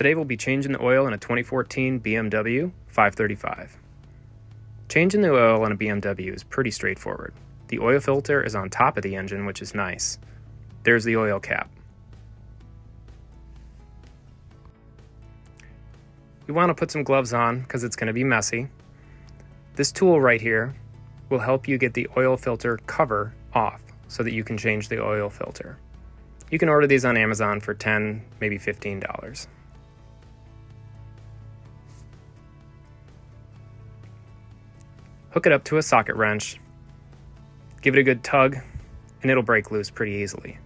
Today we'll be changing the oil in a 2014 BMW 535. Changing the oil on a BMW is pretty straightforward. The oil filter is on top of the engine, which is nice. There's the oil cap. You want to put some gloves on because it's going to be messy. This tool right here will help you get the oil filter cover off so that you can change the oil filter. You can order these on Amazon for $10, maybe $15. Hook it up to a socket wrench, give it a good tug, and it'll break loose pretty easily.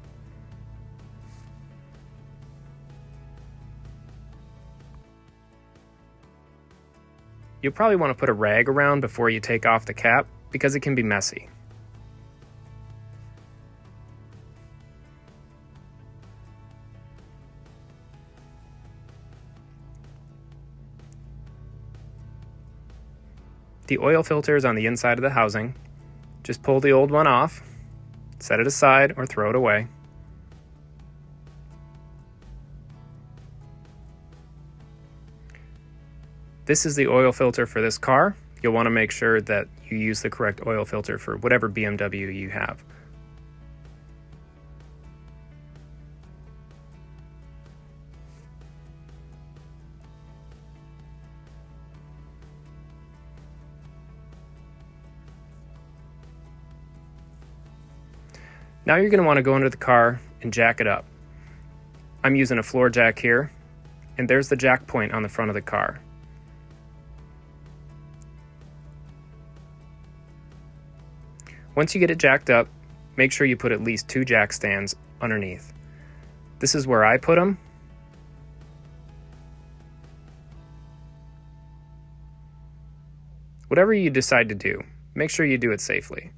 You'll probably want to put a rag around before you take off the cap because it can be messy. The oil filter is on the inside of the housing. Just pull the old one off, set it aside, or throw it away. This is the oil filter for this car. You'll want to make sure that you use the correct oil filter for whatever BMW you have. Now you're going to want to go into the car and jack it up. I'm using a floor jack here, and there's the jack point on the front of the car. Once you get it jacked up, make sure you put at least 2 jack stands underneath. This is where I put them. Whatever you decide to do, make sure you do it safely.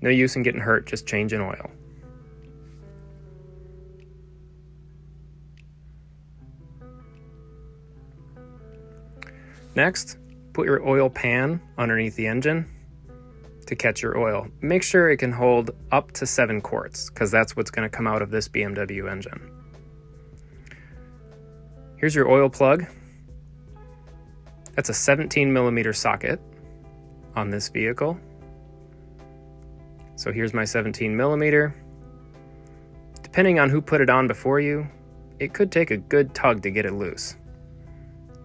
No use in getting hurt just changing oil. Next, put your oil pan underneath the engine to catch your oil. Make sure it can hold up to 7 quarts, because that's what's going to come out of this BMW engine. Here's your oil plug. That's a 17mm socket on this vehicle. So here's my 17mm. Depending on who put it on before you, it could take a good tug to get it loose.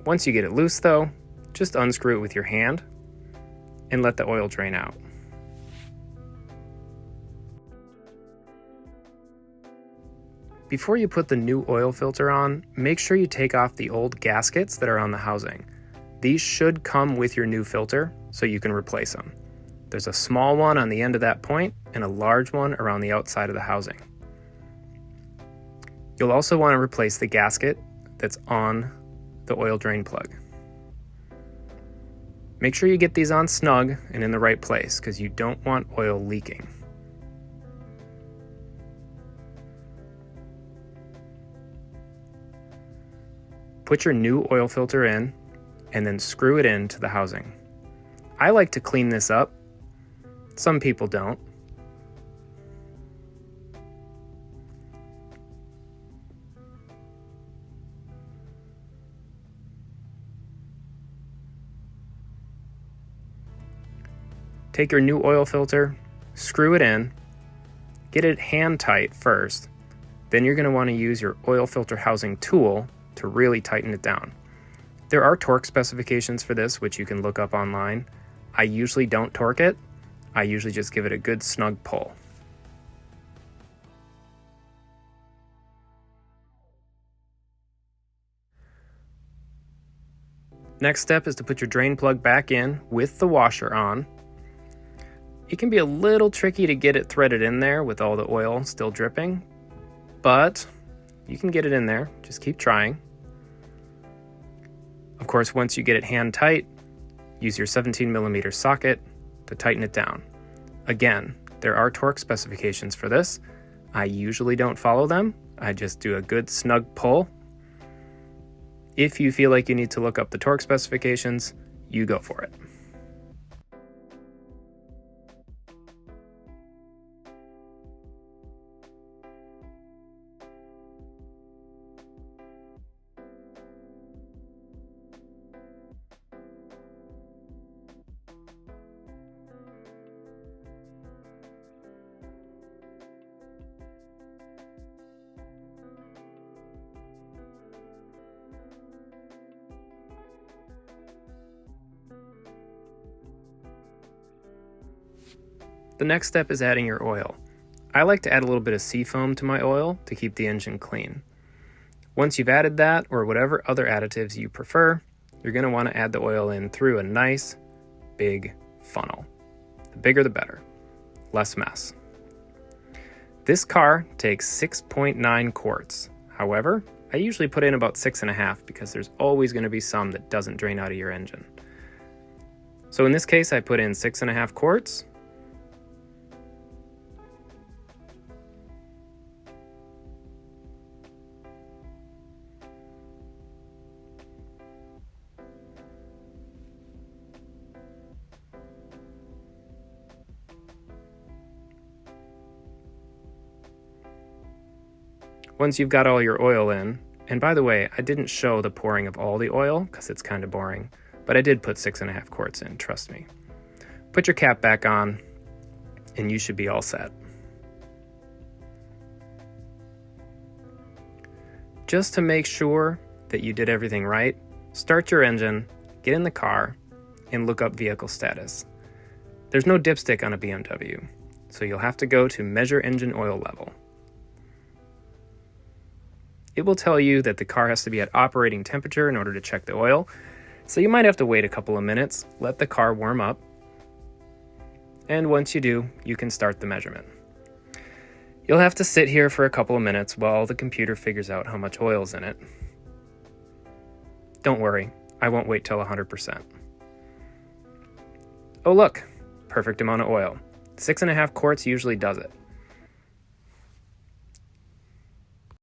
Once you get it loose though, just unscrew it with your hand and let the oil drain out. Before you put the new oil filter on, make sure you take off the old gaskets that are on the housing. These should come with your new filter so you can replace them. There's a small one on the end of that point and a large one around the outside of the housing. You'll also want to replace the gasket that's on the oil drain plug. Make sure you get these on snug and in the right place because you don't want oil leaking. Put your new oil filter in and then screw it into the housing. I like to clean this up. Some people don't. Take your new oil filter, screw it in, get it hand tight first, then you're going to want to use your oil filter housing tool to really tighten it down. There are torque specifications for this, which you can look up online. I usually don't torque it. I usually just give it a good snug pull. Next step is to put your drain plug back in with the washer on. It can be a little tricky to get it threaded in there with all the oil still dripping, but you can get it in there. Just keep trying. Of course, once you get it hand tight, use your 17mm socket to tighten it down. Again, there are torque specifications for this. I usually don't follow them. I just do a good snug pull. If you feel like you need to look up the torque specifications, you go for it. The next step is adding your oil. I like to add a little bit of seafoam to my oil to keep the engine clean. Once you've added that, or whatever other additives you prefer, you're going to want to add the oil in through a nice, big funnel. The bigger the better. Less mess. This car takes 6.9 quarts. However, I usually put in about 6.5 because there's always going to be some that doesn't drain out of your engine. So in this case, I put in 6.5 quarts. Once you've got all your oil in, and by the way, I didn't show the pouring of all the oil because it's kind of boring, but I did put 6.5 quarts in, trust me. Put your cap back on, and you should be all set. Just to make sure that you did everything right, start your engine, get in the car, and look up vehicle status. There's no dipstick on a BMW, so you'll have to go to measure engine oil level. It will tell you that the car has to be at operating temperature in order to check the oil, so you might have to wait a couple of minutes, let the car warm up, and once you do, you can start the measurement. You'll have to sit here for a couple of minutes while the computer figures out how much oil's in it. Don't worry, I won't wait till 100%. Oh look, perfect amount of oil. 6.5 quarts usually does it.